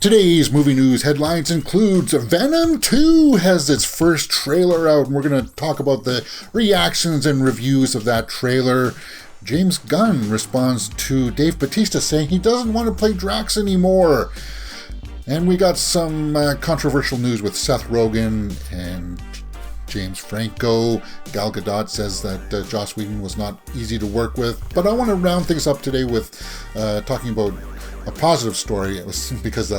Today's movie news headlines includes Venom 2 has its first trailer out, and we're going to talk about the reactions and reviews of that trailer. James Gunn responds to Dave Bautista saying he doesn't want to play Drax anymore. And we got some controversial news with Seth Rogen and James Franco. Gal Gadot says that Joss Whedon was not easy to work with. But I want to round things up today with talking about a positive story, because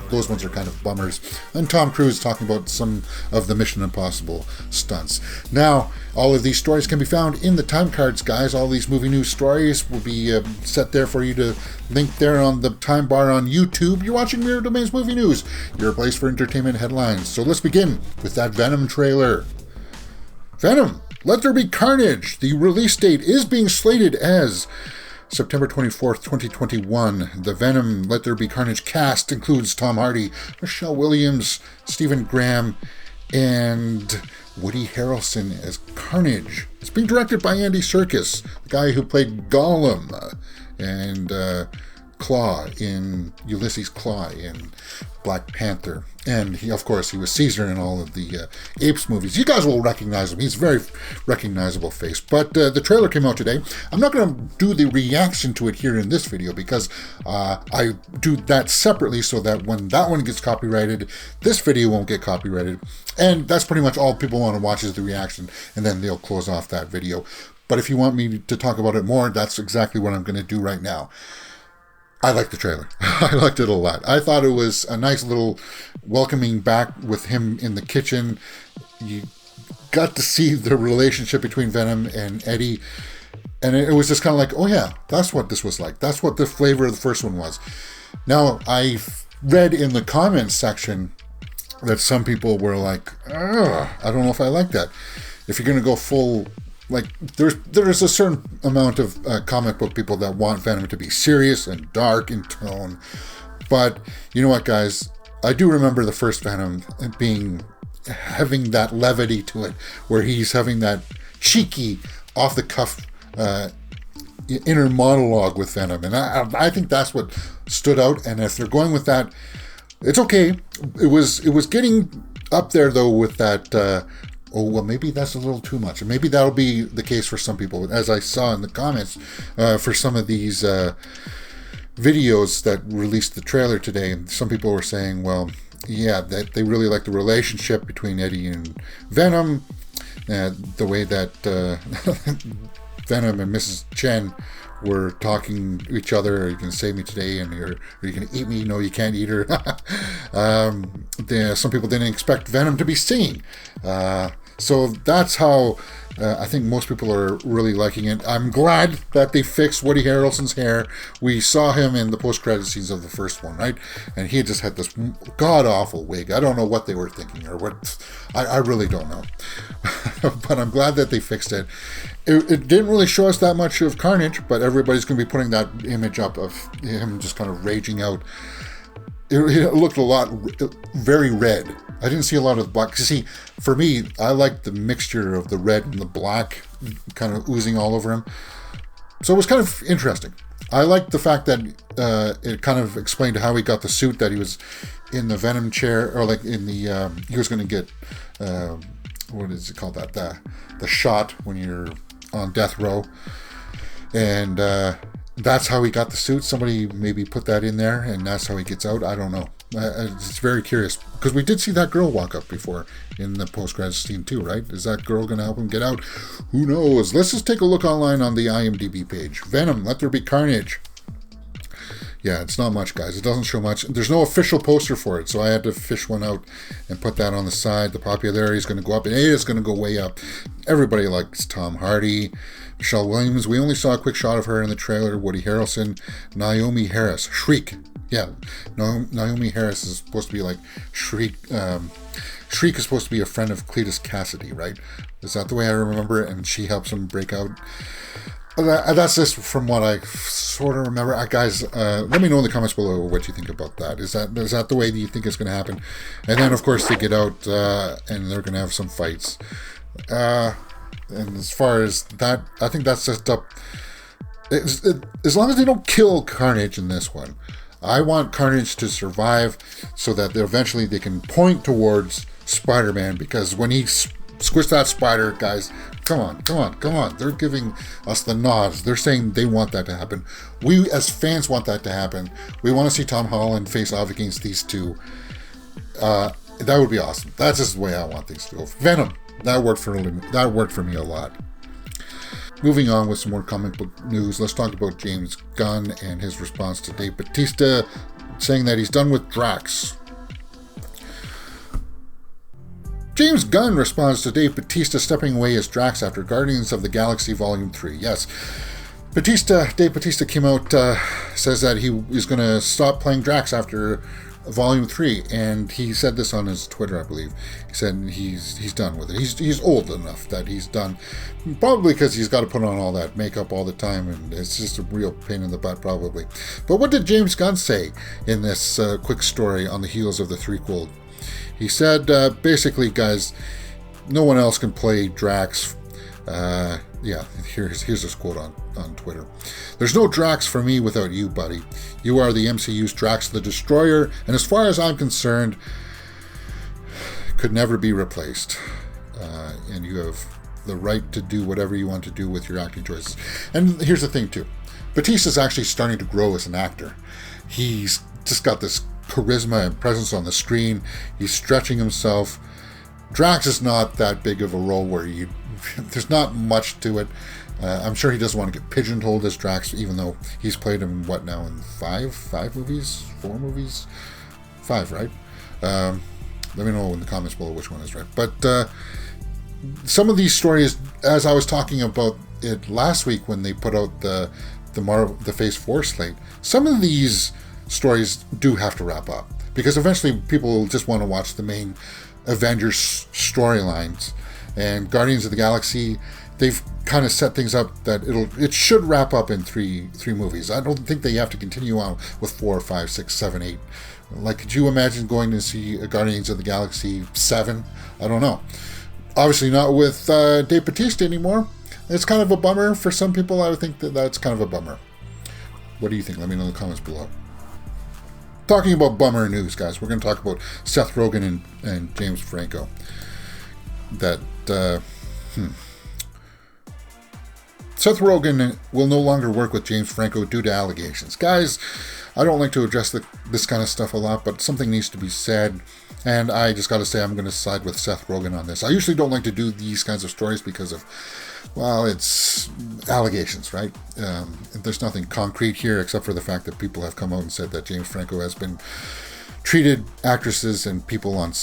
those ones are kind of bummers. And Tom Cruise talking about some of the Mission Impossible stunts. Now, all of these stories can be found in the time cards, guys. All these movie news stories will be set there for you to link there on the time bar on YouTube. You're watching Mirror Domain's Movie News, your place for entertainment headlines. So let's begin with that Venom trailer. Venom, Let There Be Carnage. The release date is being slated as September 24th, 2021. The Venom Let There Be Carnage cast includes Tom Hardy, Michelle Williams, Stephen Graham, and Woody Harrelson as Carnage. It's being directed by Andy Serkis, the guy who played Gollum and Ulysses Claw in Black Panther. And he, of course, he was Caesar in all of the Apes movies. You guys will recognize him. He's a very recognizable face. But the trailer came out today. I'm not going to do the reaction to it here in this video, because I do that separately so that when that one gets copyrighted, this video won't get copyrighted. And that's pretty much all people want to watch is the reaction, and then they'll close off that video. But if you want me to talk about it more, that's exactly what I'm going to do right now. I liked the trailer. I liked it a lot. I thought it was a nice little welcoming back with him in the kitchen. You got to see the relationship between Venom and Eddie. And it was just kind of like, oh yeah, that's what this was like. That's what the flavor of the first one was. Now, I read in the comments section that some people were like, I don't know if I like that. If you're going to go full... Like, there's a certain amount of comic book people that want Venom to be serious and dark in tone. But you know what, guys? I do remember the first Venom having that levity to it, where he's having that cheeky, off-the-cuff inner monologue with Venom. And I think that's what stood out. And if they're going with that, it's okay. It was getting up there, though, with that... oh, well, maybe that's a little too much. And maybe that'll be the case for some people. As I saw in the comments for some of these videos that released the trailer today, some people were saying, well, yeah, that they really like the relationship between Eddie and Venom, the way that Venom and Mrs. Chen were talking to each other. Are you going to save me today? And are you going to eat me? No, you can't eat her. Some people didn't expect Venom to be singing. So that's how I think most people are really liking it. I'm glad that they fixed Woody Harrelson's hair. We saw him in the post-credit scenes of the first one, right? And he just had this god-awful wig. I don't know what they were thinking, or what. I really don't know. But I'm glad that they fixed it. It didn't really show us that much of Carnage, but everybody's going to be putting that image up of him just kind of raging out. It looked very red. I didn't see a lot of black. See, for me, I like the mixture of the red and the black kind of oozing all over him. So it was kind of interesting. I liked the fact that it kind of explained how he got the suit, that he was in the Venom chair, or like in the, he was going to get, what is it called, the shot when you're on death row. And that's how he got the suit. Somebody maybe put that in there, and that's how he gets out. I don't know. It's very curious, because we did see that girl walk up before in the post-credits scene too, right? Is that girl going to help him get out? Who knows? Let's just take a look online on the IMDb page. Venom, Let There Be Carnage. Yeah, it's not much, guys. It doesn't show much. There's no official poster for it, so I had to fish one out and put that on the side. The popularity is going to go up, and it is going to go way up. Everybody likes Tom Hardy, Michelle Williams. We only saw a quick shot of her in the trailer. Woody Harrelson, Naomi Harris, Shriek. Yeah, Naomi Harris is supposed to be like Shriek. Shriek is supposed to be a friend of Cletus Cassidy, right? Is that the way I remember it? And she helps him break out. That's just from what I sort of remember. Guys, let me know in the comments below what you think about that. Is that the way that you think it's going to happen? And then, of course, they get out and they're going to have some fights. And as far as that, I think that's just up. As long as they don't kill Carnage in this one, I want Carnage to survive so that eventually they can point towards Spider-Man, because when he squished that spider, guys, come on. They're giving us the nods. They're saying they want that to happen. We, as fans, want that to happen. We want to see Tom Holland face off against these two. That would be awesome. That's just the way I want things to go. Venom, that worked for me a lot. Moving on with some more comic book news, let's talk about James Gunn and his response to Dave Bautista saying that he's done with Drax. James Gunn responds to Dave Bautista stepping away as Drax after Guardians of the Galaxy Volume 3. Yes, Dave Bautista came out, says that he is going to stop playing Drax after Volume 3, and he said this on his Twitter, I believe. He said he's done with it. He's old enough that he's done, probably because he's got to put on all that makeup all the time, and it's just a real pain in the butt, probably. But what did James Gunn say in this quick story on the heels of the threequel? He said, basically, guys, no one else can play Drax. Here's his quote on Twitter. "There's no Drax for me without you, buddy. You are the MCU's Drax the Destroyer, and as far as I'm concerned, could never be replaced. And you have the right to do whatever you want to do with your acting choices." And here's the thing, too. Batista's actually starting to grow as an actor. He's just got this charisma and presence on the screen. He's stretching himself. Drax is not that big of a role where there's not much to it. I'm sure he doesn't want to get pigeonholed as Drax, even though he's played him, in five movies? 4 movies? 5, right? Let me know in the comments below which one is right. But some of these stories, as I was talking about it last week when they put out the Phase 4 slate, some of these stories do have to wrap up, because eventually people just want to watch the main Avengers storylines. And Guardians of the Galaxy, they've kind of set things up that it should wrap up in three movies. I don't think they have to continue on with 4, 5, 6, 7, 8. Like, could you imagine going to see Guardians of the Galaxy 7? I don't know. Obviously not with Dave Bautista anymore. It's kind of a bummer for some people. I would think that's kind of a bummer. What do you think? Let me know in the comments below. Talking about bummer news, guys, we're going to talk about Seth Rogen and James Franco. Seth Rogen will no longer work with James Franco due to allegations. Guys, I don't like to address this kind of stuff a lot, but something needs to be said. And I just got to say, I'm going to side with Seth Rogen on this. I usually don't like to do these kinds of stories because of, well, it's allegations, right? There's nothing concrete here except for the fact that people have come out and said that James Franco has been treated actresses and people in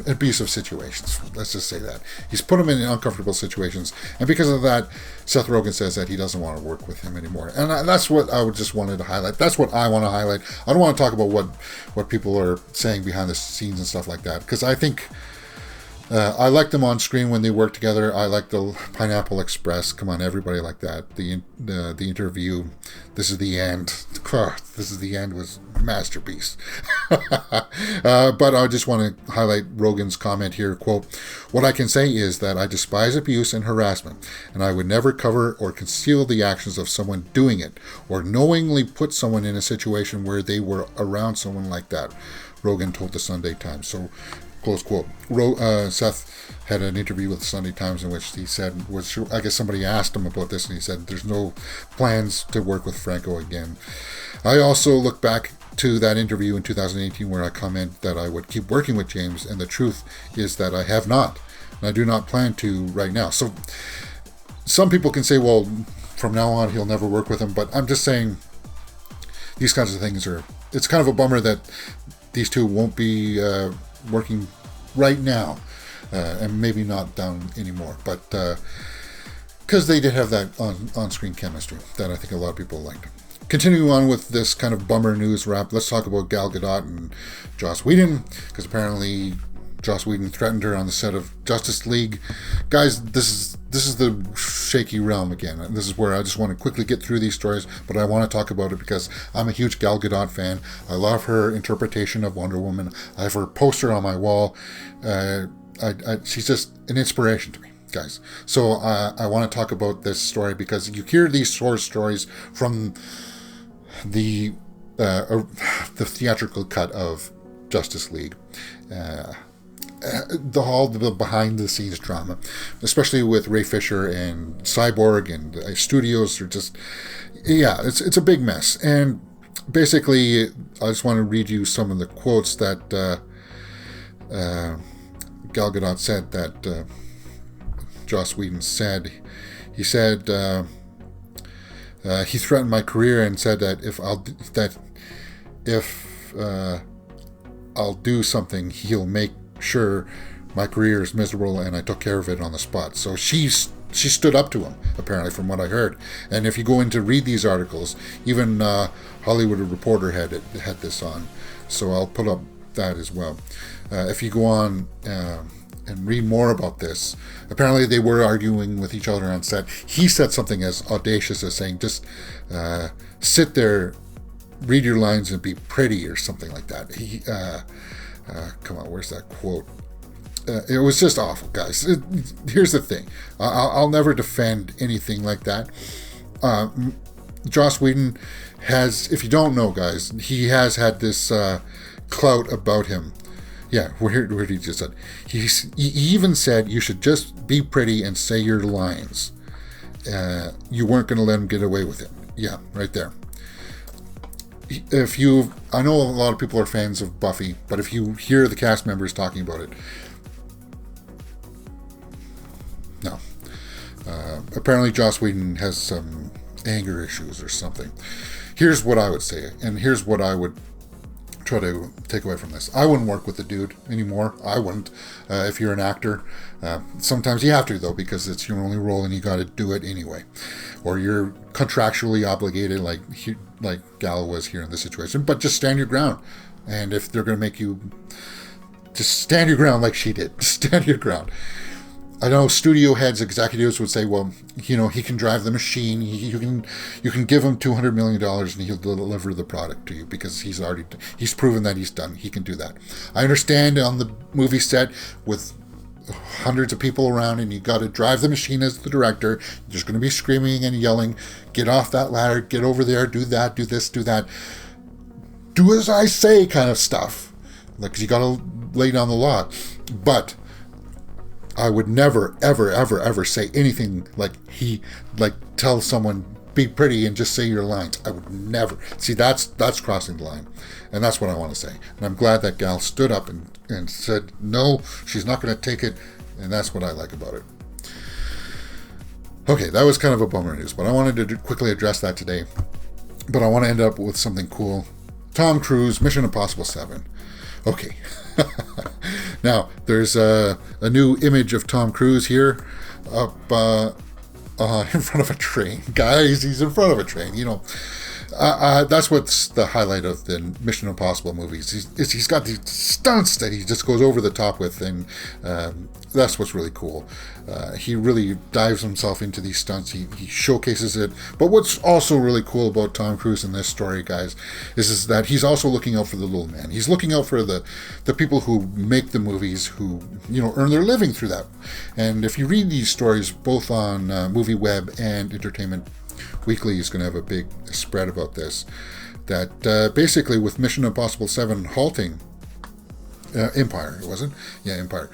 abusive situations. Let's just say that. He's put them in uncomfortable situations, and because of that, Seth Rogen says that he doesn't want to work with him anymore. And that's what I just wanted to highlight. That's what I want to highlight. I don't want to talk about what people are saying behind the scenes and stuff like that, because I think I like them on screen when they work together. I like the Pineapple Express. Come on, everybody like that. The interview. This is the end. This is the end was masterpiece. But I just want to highlight Rogen's comment here. Quote, "What I can say is that I despise abuse and harassment, and I would never cover or conceal the actions of someone doing it, or knowingly put someone in a situation where they were around someone like that," Rogen told the Sunday Times. So, close quote. Seth had an interview with the Sunday Times in which he said, I guess somebody asked him about this, and he said there's no plans to work with Franco again. I also look back to that interview in 2018 where I comment that I would keep working with James, and the truth is that I have not, and I do not plan to right now. So some people can say, well, from now on he'll never work with him, but I'm just saying these kinds of things it's kind of a bummer that these two won't be working right now, and maybe not down anymore, but because they did have that on-screen chemistry that I think a lot of people liked. Continuing on with this kind of bummer news wrap, let's talk about Gal Gadot and Joss Whedon, because apparently Joss Whedon threatened her on the set of Justice League. Guys, this is the shaky realm again. And this is where I just want to quickly get through these stories, but I want to talk about it because I'm a huge Gal Gadot fan. I love her interpretation of Wonder Woman. I have her poster on my wall. She's just an inspiration to me. guys. So I want to talk about this story because you hear these source stories from the theatrical cut of Justice League. The behind the scenes drama, especially with Ray Fisher and Cyborg and studios are just, it's a big mess. And basically, I just want to read you some of the quotes that Gal Gadot said that Joss Whedon said. He said he threatened my career and said that if I'll do something, he'll make sure my career is miserable, and I took care of it on the spot. So she stood up to him, apparently, from what I heard. And if you go in to read these articles, even Hollywood Reporter had this on, so I'll put up that as well. If you go on and read more about this, apparently they were arguing with each other on set. He said something as audacious as saying, just sit there, read your lines, and be pretty, or something like that. Come on, where's that quote? It was just awful, guys. Here's the thing. I'll never defend anything like that. Joss Whedon has, if you don't know, guys, he has had this clout about him. Yeah, where did he just said? He even said you should just be pretty and say your lines. You weren't going to let him get away with it. Yeah, right there. I know a lot of people are fans of Buffy, but if you hear the cast members talking about it, no. Apparently Joss Whedon has some anger issues or something. Here's what I would say, and here's what I would try to take away from this. I wouldn't work with the dude anymore. I wouldn't. If you're an actor, sometimes you have to, though, because it's your only role and you got to do it anyway, or you're contractually obligated, like Gal was here in this situation. But just stand your ground, and if they're going to make you, just stand your ground like she did. Stand your ground. I know studio heads, executives would say, well, he can drive the machine. You can give him $200 million and he'll deliver the product to you because he's proven that he's done. He can do that. I understand on the movie set with hundreds of people around and you got to drive the machine as the director. There's going to be screaming and yelling, get off that ladder, get over there, do that, do this, do that. Do as I say kind of stuff. Like, 'cause you got to lay down the law. But I would never, ever, ever, ever say anything like tell someone, be pretty and just say your lines. I would never. See, that's crossing the line. And that's what I want to say. And I'm glad that gal stood up and said, no, she's not going to take it. And that's what I like about it. Okay, that was kind of a bummer news, but I wanted to quickly address that today. But I want to end up with something cool. Tom Cruise, Mission Impossible 7. Okay. Now, there's a new image of Tom Cruise here up in front of a train. Guys, he's in front of a train, That's what's the highlight of the Mission Impossible movies. He's got these stunts that he just goes over the top with, and that's what's really cool. He really dives himself into these stunts. He showcases it. But what's also really cool about Tom Cruise in this story, guys, is that he's also looking out for the little man. He's looking out for the people who make the movies, who earn their living through that. And if you read these stories, both on Movie Web and Entertainment Weekly is going to have a big spread about this, that basically with Mission Impossible 7 halting Empire, it wasn't? Yeah, Empire.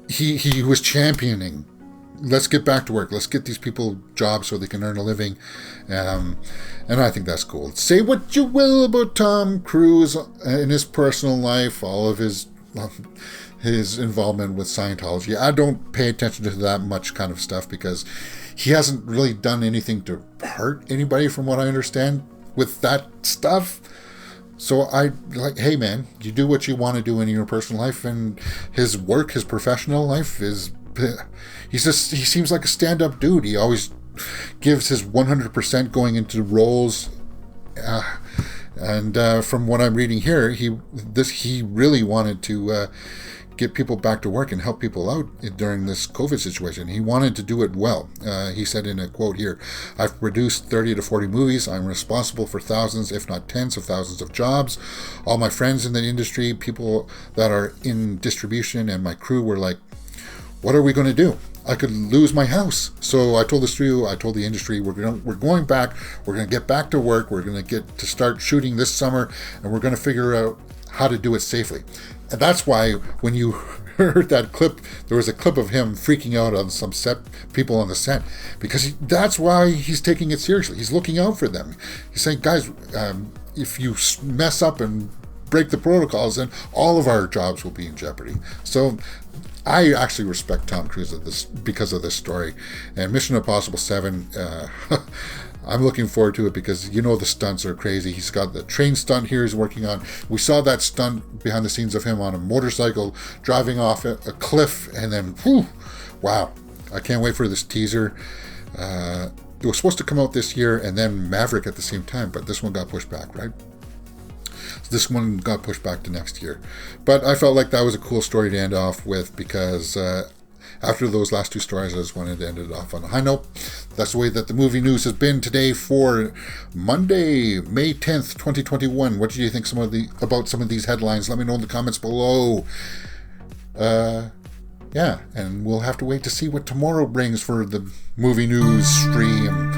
He was championing, let's get back to work. Let's get these people jobs so they can earn a living. And I think that's cool. Say what you will about Tom Cruise in his personal life, all of his involvement with Scientology. I don't pay attention to that much kind of stuff because he hasn't really done anything to hurt anybody from what I understand with that stuff. So hey man, you do what you want to do in your personal life, and his work, his professional life he seems like a stand-up dude. He always gives his 100% going into roles. And from what I'm reading here, he really wanted to get people back to work and help people out during this COVID situation. He wanted to do it well. He said in a quote here, I've produced 30 to 40 movies. I'm responsible for thousands, if not tens of thousands of jobs. All my friends in the industry, people that are in distribution, and my crew were like, what are we going to do? I could lose my house. So I told the studio, I told the industry, we're going back. We're going to get back to work. We're going to get to start shooting this summer, and we're going to figure out how to do it safely. And that's why when you heard that clip, there was a clip of him freaking out on some people on the set, because that's why he's taking it seriously. He's looking out for them. He's saying, guys, if you mess up and break the protocols, then all of our jobs will be in jeopardy. So I actually respect Tom Cruise because of this story. And Mission Impossible 7, I'm looking forward to it because the stunts are crazy. He's got the train stunt here he's working on. We saw that stunt behind the scenes of him on a motorcycle driving off a cliff, and then, wow. I can't wait for this teaser. It was supposed to come out this year and then Maverick at the same time, but this one got pushed back, right? This one got pushed back to next year. But I felt like that was a cool story to end off with, because after those last two stories, I just wanted to end it off on a high note. That's the way that the movie news has been today for Monday, May 10th, 2021. What did you think about some of these headlines? Let me know in the comments below. Yeah, and we'll have to wait to see what tomorrow brings for the movie news stream.